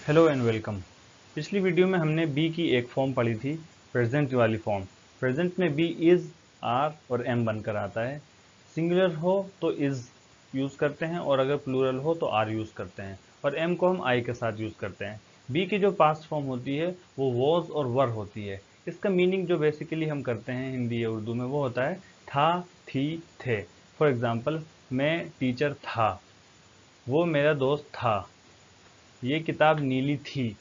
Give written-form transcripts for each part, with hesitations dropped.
Hello and welcome. पिछली video में हमने बी की एक फॉर्म पढ़ी थी, प्रेजेंट वाली फॉर्म। प्रेजेंट में बी इज, आर और एम बनकर आता है। सिंगुलर हो तो इज यूज करते हैं और अगर प्लूरल हो तो आर यूज करते हैं, और एम को हम आई के साथ यूज करते हैं। बी की जो पास्ट फॉर्म होती है वो वॉज और वर होती है। इसका मीनिंग जो बेसिकली हम करते हैं हिंदी या उर्दू में वो होता है था, थी, थे। फॉर एग्जाम्पल, मैं टीचर था, वो मेरा दोस्त था, ये किताब नीली थी।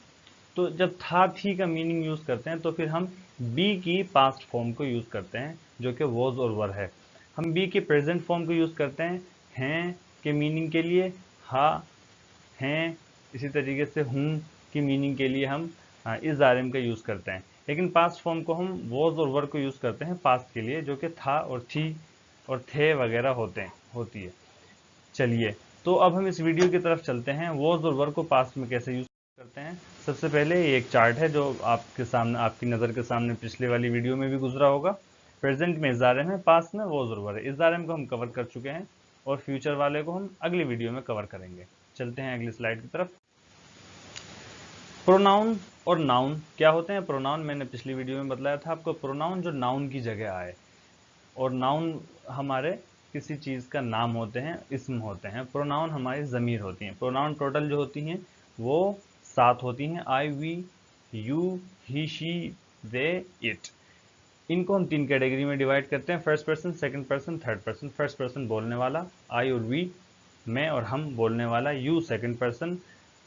तो जब था थी का मीनिंग यूज करते हैं तो फिर हम बी की पास्ट फॉर्म को यूज करते हैं जो कि वॉज और वर है। हम बी के प्रेजेंट फॉर्म को यूज करते हैं के मीनिंग के लिए हा, हैं। इसी तरीके से हूँ की मीनिंग के लिए हम इस आर का यूज करते हैं। लेकिन पास्ट फॉर्म को हम वॉज और वर को यूज करते हैं पास्ट के लिए, जो कि था और थी और थे वगैरह होती है। चलिए, तो अब हम इस वीडियो की तरफ चलते हैं, वॉज और वर को पास्ट में कैसे यूज करते हैं। सबसे पहले ये एक चार्ट है जो आपके सामने, आपकी नज़र के सामने पिछले वाली वीडियो में भी गुजरा होगा। प्रेजेंट में इज़ारम है, पास्ट में वॉज और वर है। इज़ारम को हम कवर कर चुके हैं और फ्यूचर वाले को हम अगली वीडियो में कवर करेंगे। चलते हैं अगली स्लाइड की तरफ। प्रोनाउन और नाउन क्या होते हैं। प्रोनाउन मैंने पिछली वीडियो में बतलाया था आपको, प्रोनाउन जो नाउन की जगह आए, और नाउन हमारे किसी चीज़ का नाम होते हैं, इसम होते हैं। प्रोनाउन हमारी ज़मीर होती हैं। प्रोनाउन टोटल जो होती हैं वो 7 होती हैं, I, we, you, he, she, they, it. इनको हम 3 कैटेगरी में डिवाइड करते हैं, first person, second person, third person. First person बोलने वाला, आई और वी, मैं और हम बोलने वाला, यू सेकंड पर्सन,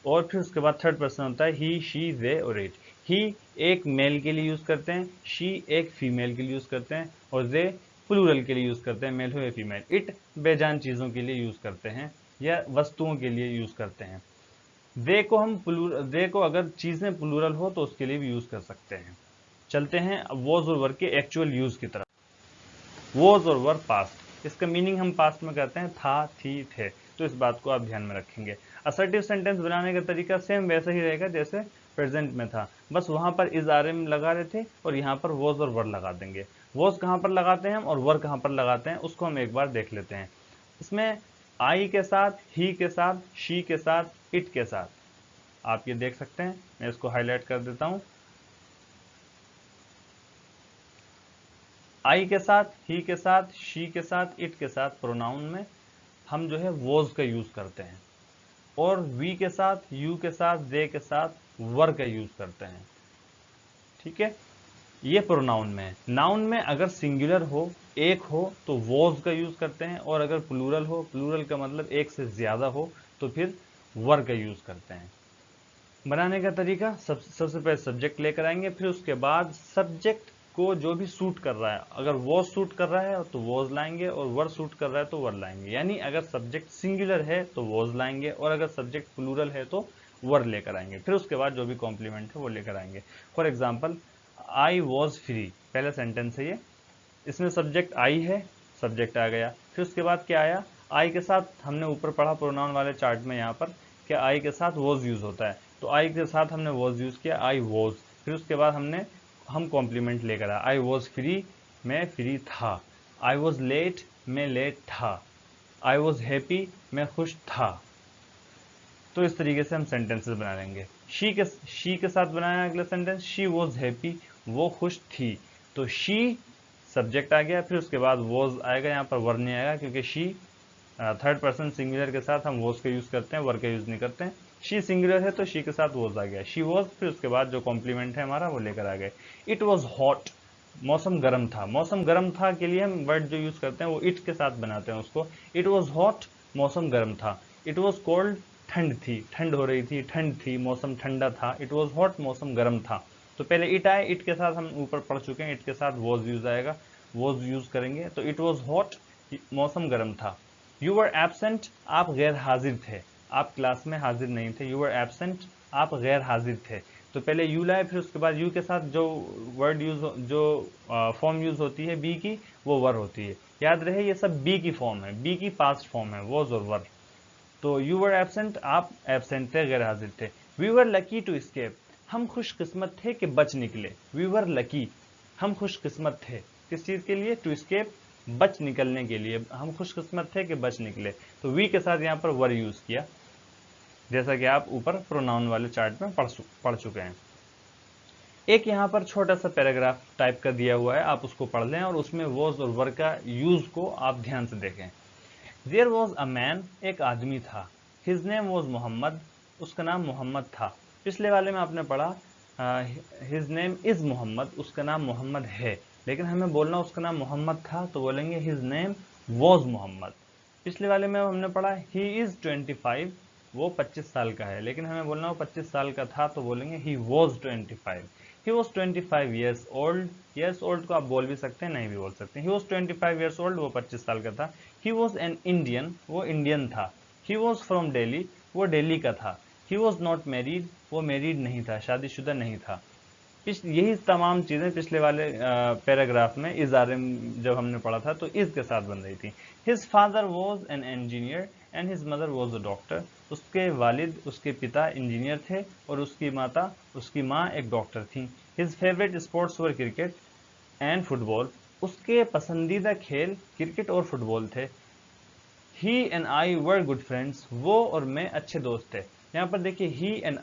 और फिर उसके बाद थर्ड पर्सन होता है ही, शी, दे और इट। ही एक मेल के लिए यूज करते हैं, शी एक फीमेल के लिए यूज करते हैं, और दे प्लूरल के लिए यूज करते हैं, मेल हो या फीमेल। इट बेजान चीजों के लिए यूज करते हैं या वस्तुओं के लिए यूज करते हैं। दे को अगर चीजें प्लूरल हो तो उसके लिए भी यूज कर सकते हैं। चलते हैं वॉज और वर के एक्चुअल यूज की तरफ। वॉज और वर पास्ट, इसका मीनिंग हम पास्ट में करते हैं था, थी, थे। तो इस बात को आप ध्यान में रखेंगे। असर्टिव सेंटेंस बनाने का तरीका सेम वैसा ही रहेगा जैसे प्रेजेंट में था, बस वहां पर इज आर एम लगा रहे थे और यहाँ पर वॉज और वर लगा देंगे। वॉज कहाँ पर लगाते हैं हम और वर कहाँ पर लगाते हैं उसको हम एक बार देख लेते हैं। इसमें आई के साथ, ही के साथ, शी के साथ, इट के साथ, आप ये देख सकते हैं। मैं इसको हाईलाइट कर देता हूं। आई के साथ, ही के साथ, शी के साथ, इट के साथ प्रोनाउन में हम जो है वॉज का यूज करते हैं, और वी के साथ, यू के साथ, दे के साथ वर का यूज करते हैं। ठीक है, ये प्रोनाउन में है। नाउन में अगर सिंगुलर हो, एक हो, तो वॉज का यूज करते हैं, और अगर प्लूरल हो, प्लूरल का मतलब एक से ज्यादा हो, तो फिर वर का यूज करते हैं। बनाने का तरीका, सबसे पहले सब्जेक्ट लेकर आएंगे, फिर उसके बाद सब्जेक्ट को जो भी सूट कर रहा है, अगर वॉज सूट कर रहा है तो वॉज लाएंगे, और वर सूट कर रहा है तो वर लाएंगे। यानी अगर सब्जेक्ट सिंगुलर है तो वॉज लाएंगे, और अगर सब्जेक्ट प्लूरल है तो वर लेकर आएंगे। फिर उसके बाद जो भी कॉम्प्लीमेंट है वो लेकर आएंगे। For example, I was free, पहला सेंटेंस है ये, इसमें सब्जेक्ट आई है, सब्जेक्ट आ गया। फिर उसके बाद क्या आया, आई के साथ, हमने ऊपर पढ़ा प्रोनाउन वाले चार्ट में यहाँ पर क्या आई के साथ वॉज यूज होता है, तो आई के साथ हमने वॉज यूज किया, आई वॉज। फिर उसके बाद हम कॉम्प्लीमेंट लेकर आए, आई वॉज फ्री, मैं फ्री था। आई वॉज लेट, मैं लेट था। आई वॉज हैप्पी, मैं खुश था। तो इस तरीके से हम सेंटेंसेस बना लेंगे। शी के साथ बनाया अगला सेंटेंस, शी वॉज हैप्पी, वो खुश थी। तो शी सब्जेक्ट आ गया, फिर उसके बाद वॉज आएगा, यहाँ पर वर नहीं आएगा क्योंकि शी थर्ड पर्सन सिंगुलर के साथ हम वॉज का यूज करते हैं, वर का यूज नहीं करते हैं। शी सिंगुलर है तो शी के साथ वॉज आ गया, शी वॉज। फिर उसके बाद जो कॉम्प्लीमेंट है हमारा वो लेकर आ गए। इट वॉज हॉट, मौसम गर्म था। मौसम गर्म था के लिए हम वर्ड जो यूज करते हैं वो इट के साथ बनाते हैं उसको। इट वॉज हॉट, मौसम गर्म था। इट वॉज कोल्ड, ठंड थी, ठंड हो रही थी, ठंड थी, मौसम ठंडा था। इट वॉज हॉट, मौसम गर्म था। तो पहले इट आए, इट के साथ हम ऊपर पढ़ चुके हैं, इट के साथ वॉज यूज आएगा, वॉज यूज करेंगे। तो इट वॉज हॉट, मौसम गर्म था। यू वर एबसेंट, आप गैर हाजिर थे, आप क्लास में हाजिर नहीं थे। यू वर एबसेंट, आप गैर हाजिर थे। तो पहले यू लाए, फिर उसके बाद यू के साथ जो वर्ड यूज, जो फॉर्म यूज होती है बी की, वो वर होती है। याद रहे ये सब बी की फॉर्म है, बी की पास्ट फॉर्म है, वॉज और वर। तो यू वर एबसेंट, आप एबसेंट थे, गैर हाजिर थे। We were lucky to escape, हम खुशकिस्मत थे कि बच निकले। वी वर लकी, हम खुशकिस्मत थे किस चीज के लिए, टू स्केप, बच निकलने के लिए। हम खुशकिस्मत थे कि बच निकले। तो वी के साथ यहाँ पर वर यूज किया। जैसा कि आप ऊपर प्रोनाउन वाले चार्ट में पढ़ चुके हैं। एक यहाँ पर छोटा सा पैराग्राफ टाइप का दिया हुआ है, आप उसको पढ़ लें और उसमें वॉज और वर का यूज को आप ध्यान से देखें। देयर वॉज अ मैन, एक आदमी था, हिज नेम वॉज मोहम्मद, उसका नाम मोहम्मद था। पिछले वाले में आपने पढ़ा हिज नेम इज मोहम्मद, उसका नाम मोहम्मद है, लेकिन हमें बोलना उसका नाम मोहम्मद था तो बोलेंगे हिज नेम वॉज मोहम्मद। पिछले वाले में हमने पढ़ा ही इज 25, वो 25 साल का है, लेकिन हमें बोलना वो 25 साल का था तो बोलेंगे he was 25। He was 25 years old, years old को आप बोल भी सकते हैं, नहीं भी बोल सकते हैं। ही वॉज 25 ईयर्स ओल्ड, वो 25 साल का था। ही वॉज एन इंडियन, वो इंडियन था। ही वॉज फ्रॉम दिल्ली, वो दिल्ली का था। ही वॉज नॉट मैरिड, वो मैरिड नहीं था, शादीशुदा नहीं था। यही तमाम चीजें पिछले वाले पैराग्राफ में इज आर एम जब हमने पढ़ा था तो इज के साथ बन रही थी। His father was an engineer and his mother was a doctor, उसके वालिद, उसके पिता इंजीनियर थे और उसकी माँ एक डॉक्टर थी। His favourite sports were cricket and football, उसके पसंदीदा खेल क्रिकेट और फुटबॉल थे। He and I were good friends, वो और मैं अच्छे दोस्त थे। यहाँ पर देखिए ही एंड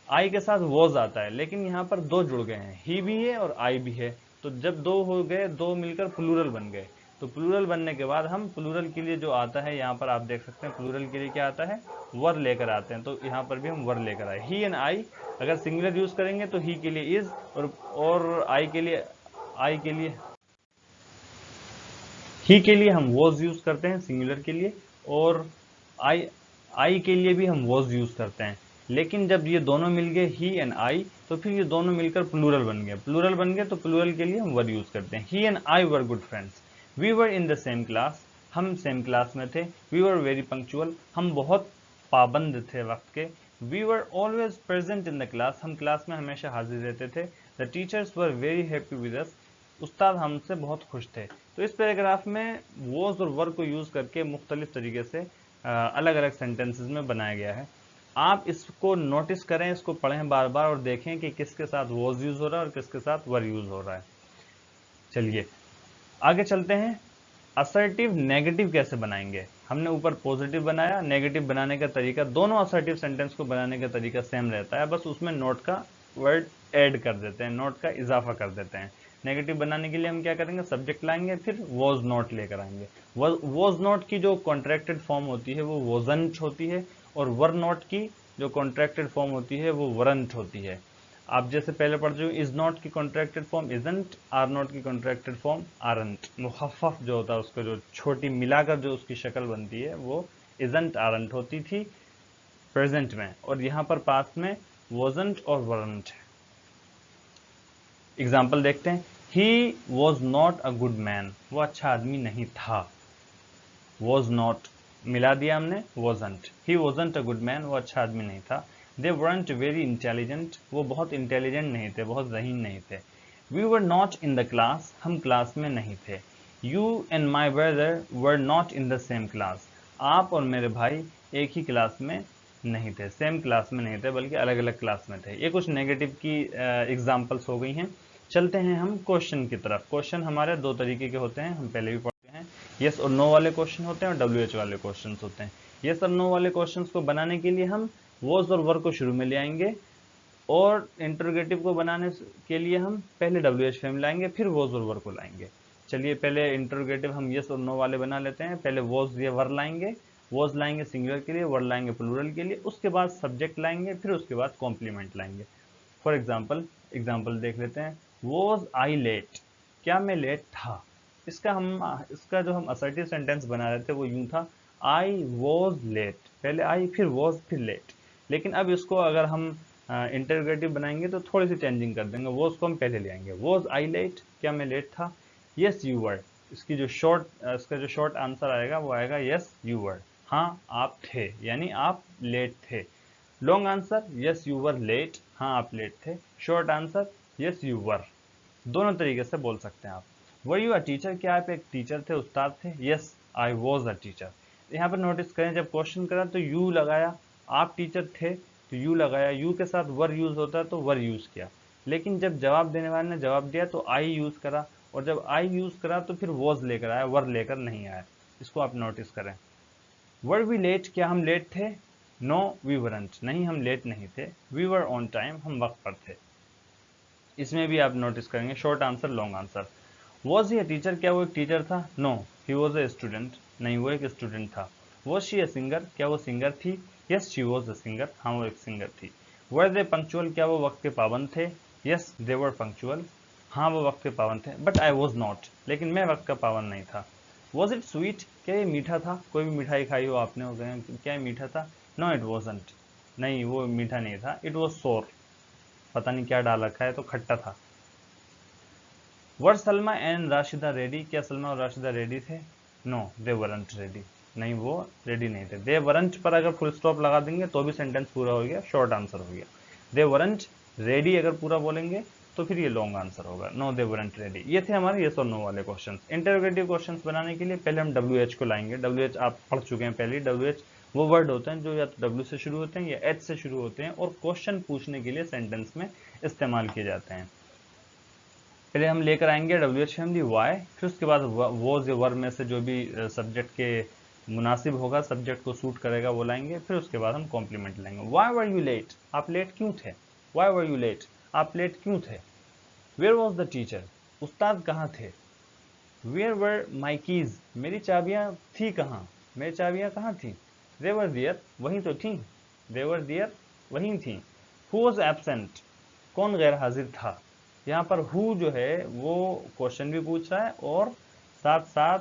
आई के साथ वॉज आता है, लेकिन यहाँ पर दो जुड़ गए हैं, ही भी है और आई भी है। तो जब दो हो गए, दो मिलकर प्लूरल बन गए। तो प्लूरल बनने के बाद हम प्लूरल के लिए जो आता है, यहाँ पर आप देख सकते हैं प्लूरल के लिए क्या आता है, वर लेकर आते हैं। तो यहाँ पर भी हम वर लेकर आए। ही एंड आई, अगर सिंगुलर यूज करेंगे तो ही के लिए इज, और आई के लिए ही के लिए हम वॉज यूज करते हैं सिंगुलर के लिए, और आई के लिए भी हम वॉज यूज करते हैं। लेकिन जब ये दोनों मिल गए ही एंड आई, तो फिर ये दोनों मिलकर प्लूरल बन गए, तो प्लूरल के लिए हम वर यूज करते हैं। He and I were good friends, we were in the same class, हम सेम क्लास में थे। वी वर वेरी पंक्चुअल, हम बहुत पाबंद थे वक्त के। We were always present in the class, हम क्लास में हमेशा हाजिर रहते थे। The teachers were very happy with us, उस्ताद हमसे बहुत खुश थे। तो इस पैराग्राफ में वॉज और वर को यूज करके मुख्तलिफ तरीके से अलग अलग सेंटेंसेस में बनाया गया है। आप इसको नोटिस करें, इसको पढ़ें बार बार और देखें कि किसके साथ वॉज यूज हो रहा है और किसके साथ वर यूज हो रहा है। चलिए आगे चलते हैं। असर्टिव नेगेटिव कैसे बनाएंगे? हमने ऊपर पॉजिटिव बनाया, नेगेटिव बनाने का तरीका, दोनों असर्टिव सेंटेंस को बनाने का तरीका सेम रहता है, बस उसमें नोट का वर्ड ऐड कर देते हैं, नोट का इजाफा कर देते हैं। नेगेटिव बनाने के लिए हम क्या करेंगे, सब्जेक्ट लाएंगे, फिर वॉज नॉट लेकर आएंगे। वॉज नॉट की जो कॉन्ट्रैक्टेड फॉर्म होती है वो वॉजंट होती है, और वर नॉट की जो कॉन्ट्रैक्टेड फॉर्म होती है वो वरंट होती है। आप जैसे पहले पढ़ चुके, इज नॉट की contracted form isn't, are not की कॉन्ट्रैक्टेड फॉर्म आरंट। मुखफ़फ़ जो होता है उसको जो छोटी मिलाकर जो उसकी शक्ल बनती है वो इजंट आरंट होती थी प्रेजेंट में, और यहाँ पर पास्ट में वॉजंट और वरंट है। एग्जाम्पल देखते हैं। He was not a good man, वो अच्छा आदमी नहीं था। वॉज नॉट मिला दिया हमने, wasn't. He wasn't a good man, वो अच्छा आदमी नहीं था। दे वरंट वेरी इंटेलिजेंट, वो बहुत इंटेलिजेंट नहीं थे, बहुत ज़हीन नहीं थे। We were not in the class, हम क्लास में नहीं थे। You and my brother were not in the same class, आप और मेरे भाई एक ही क्लास में नहीं थे, सेम क्लास में नहीं थे, बल्कि अलग अलग क्लास में थे। ये कुछ नेगेटिव की एग्जाम्पल्स हो गई हैं। चलते हैं हम क्वेश्चन की तरफ। क्वेश्चन हमारे दो तरीके के होते हैं, हम पहले भी पढ़ते हैं। यस और नो वाले क्वेश्चन होते हैं और WH वाले क्वेश्चन होते हैं। यस और नो वाले क्वेश्चन को बनाने के लिए हम वॉज और वर को शुरू में ले आएंगे, और इंटरोगेटिव को बनाने के लिए हम पहले WH फॉर्म लाएंगे, फिर वॉज और वर को लाएंगे। चलिए पहले इंटरोगेटिव हम यस और नो वाले बना लेते हैं। पहले वॉज या वर लाएंगे, वॉज लाएंगे सिंगुलर के लिए, वर लाएंगे प्लूरल के लिए, उसके बाद सब्जेक्ट लाएंगे, फिर उसके बाद कॉम्प्लीमेंट लाएंगे। फॉर एग्जाम्पल देख लेते हैं। वॉज आई लेट, क्या मैं लेट था? इसका जो हम असर्टिव सेंटेंस बना रहे थे वो यूं था, आई वॉज लेट, पहले आई फिर वॉज फिर लेट। लेकिन अब इसको अगर हम इंटरोगेटिव बनाएंगे तो थोड़ी सी चेंजिंग कर देंगे, वॉज को हम पहले ले आएंगे। वॉज आई लेट, क्या मैं लेट था? यस यू वर, इसका जो शॉर्ट आंसर आएगा वो आएगा यस यू वर, हाँ आप थे, यानी आप लेट थे। Long answer yes you were late, हाँ आप लेट थे। Short answer yes you were. दोनों तरीके से बोल सकते हैं आप। वर यू अ टीचर, क्या आप एक टीचर थे, उस्ताद थे? Yes I was a teacher. यहाँ पर नोटिस करें, जब क्वेश्चन करा तो यू लगाया, आप टीचर थे तो यू लगाया, यू के साथ वर यूज होता है तो वर यूज किया। लेकिन जब जवाब देने वाले ने जवाब दिया तो आई यूज करा, और जब आई यूज करा तो फिर वॉज लेकर आया, वर लेकर नहीं आया। इसको आप नोटिस करें। वर वी लेट, क्या हम लेट थे? नो वी वरंट, नहीं हम लेट नहीं थे। वी वर ऑन टाइम, हम वक्त पर थे। इसमें भी आप नोटिस करेंगे short answer long answer. Was he a teacher, क्या वो एक टीचर था? No he was a student, नहीं वो एक स्टूडेंट था। वॉज शी अ सिंगर, क्या वो सिंगर थी? Yes she was a singer, हाँ वो एक सिंगर थी। वर दे पंक्चुअल, क्या वो वक्त के पाबंद थे? यस दे वर पंक्चुअल, हाँ वो वक्त के पाबंद थे। बट आई वॉज नॉट, लेकिन मैं वक्त का पाबंद नहीं था। वॉज इट स्वीट, क्या ये मीठा था? कोई भी मिठाई खाई हो आपने, हो गया क्या ये मीठा था? नो इट वॉजंट, नहीं वो मीठा नहीं था। इट वॉज सोर, पता नहीं क्या डाल रखा है, तो खट्टा था। वर सलमा एंड राशिदा रेडी, क्या सलमा और राशिदा रेडी थे? नो दे वरंट रेडी, नहीं वो रेडी नहीं थे। दे वरंट पर अगर फुल स्टॉप लगा देंगे तो भी सेंटेंस पूरा हो गया, शॉर्ट आंसर हो गया। दे वरंट रेडी अगर पूरा बोलेंगे तो फिर ये लॉन्ग आंसर होगा। No they weren't ready. ये थे हमारे यस और नो वाले क्वेश्चन। इंटरोगेटिव क्वेश्चन बनाने के लिए पहले हम WH को लाएंगे। WH आप पढ़ चुके हैं पहले। WH वो वर्ड होते हैं जो या तो W से शुरू होते हैं या H से शुरू होते हैं और क्वेश्चन पूछने के लिए सेंटेंस में इस्तेमाल किए जाते हैं। पहले हम लेकर आएंगे WH फैमिली वाई, फिर उसके बाद वॉज या वर में से जो भी सब्जेक्ट के मुनासिब होगा, सब्जेक्ट को सूट करेगा वो लाएंगे। फिर उसके बाद हम कॉम्प्लीमेंट लाएंगे। वाई वर यू लेट, आप लेट क्यों थे? वाई वर यू लेट, आप लेट क्यों थे? वेयर वॉज द टीचर, उस्ताद कहाँ थे? वेयर वर माई कीज, मेरी चाबियाँ थी कहाँ? मेरी चाबियाँ कहाँ थी? दे वर देयर, वहीं तो थी। दे वर देयर, वहीं थी। हु वॉज एबसेंट, कौन गैर हाजिर था? यहाँ पर हु जो है वो क्वेश्चन भी पूछ रहा है और साथ साथ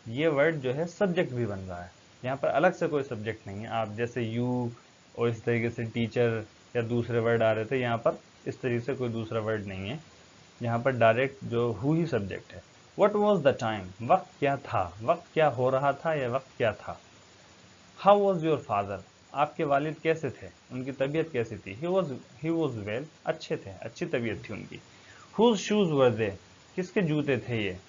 ये वर्ड जो है सब्जेक्ट भी बन रहा है। यहाँ पर अलग से कोई सब्जेक्ट नहीं है। आप जैसे यू और इस तरीके से टीचर या दूसरे वर्ड आ रहे थे, यहाँ पर इस तरीके से कोई दूसरा वर्ड नहीं है। यहाँ पर डायरेक्ट जो हु ही सब्जेक्ट है। वट वॉज द टाइम, वक्त क्या था? वक्त क्या हो रहा था या वक्त क्या था? हाउ वॉज योर फादर, आपके वालिद कैसे थे? उनकी तबीयत कैसी थी? ही वॉज वेल, अच्छे थे, अच्छी तबीयत थी उनकी। हुज शूज वर दे, किसके जूते थे ये?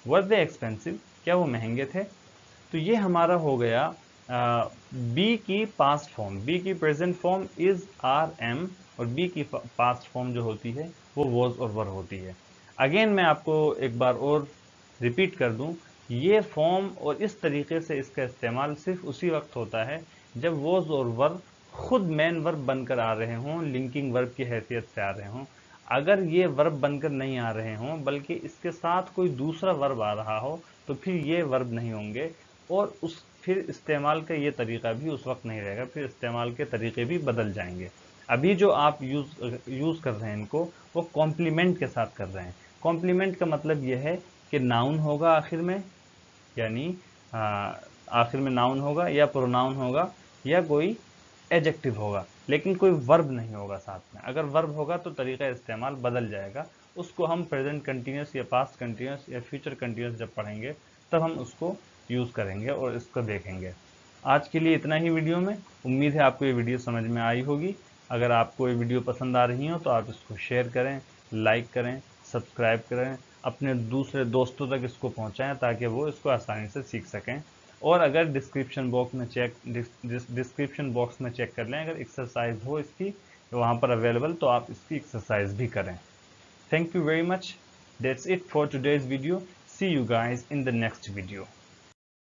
वर दे एक्सपेंसिव, क्या वो महंगे थे? तो ये हमारा हो गया बी की पास्ट फॉर्म। बी की present form is are am और बी की पास्ट फॉर्म जो होती है वो वॉज और वर होती है। अगेन मैं आपको एक बार और रिपीट कर दूं, ये फॉर्म और इस तरीके से इसका इस्तेमाल सिर्फ उसी वक्त होता है जब वॉज और वर खुद मेन वर्ब बनकर आ रहे हों, लिंकिंग वर्ब की हैसियत से आ रहे हों। अगर ये वर्ब बनकर नहीं आ रहे हों बल्कि इसके साथ कोई दूसरा वर्ब आ रहा हो तो फिर ये वर्ब नहीं होंगे और उस फिर इस्तेमाल का ये तरीका भी उस वक्त नहीं रहेगा, फिर इस्तेमाल के तरीके भी बदल जाएंगे। अभी जो आप यूज़ कर रहे हैं इनको, वो कॉम्प्लीमेंट के साथ कर रहे हैं। कॉम्प्लीमेंट का मतलब ये है कि नाउन होगा आखिर में, यानी आखिर में नाउन होगा या प्रोनाउन होगा या कोई एडजेक्टिव होगा, लेकिन कोई वर्ब नहीं होगा साथ में। अगर वर्ब होगा तो तरीका इस्तेमाल बदल जाएगा। उसको हम प्रेजेंट कंटिन्यूस या पास्ट कंटिन्यूस या फ्यूचर कंटिन्यूस जब पढ़ेंगे तब हम उसको यूज़ करेंगे और इसको देखेंगे। आज के लिए इतना ही वीडियो में। उम्मीद है आपको ये वीडियो समझ में आई होगी। अगर आपको ये वीडियो पसंद आ रही हो तो आप इसको शेयर करें, लाइक करें, सब्सक्राइब करें, अपने दूसरे दोस्तों तक इसको पहुंचाएं ताकि वो इसको आसानी से सीख सकें। और अगर डिस्क्रिप्शन बॉक्स में चेक कर लें, अगर एक्सरसाइज हो इसकी वहाँ पर अवेलेबल तो आप इसकी एक्सरसाइज भी करें। Thank you very much. That's it for today's video. See you guys in the next video.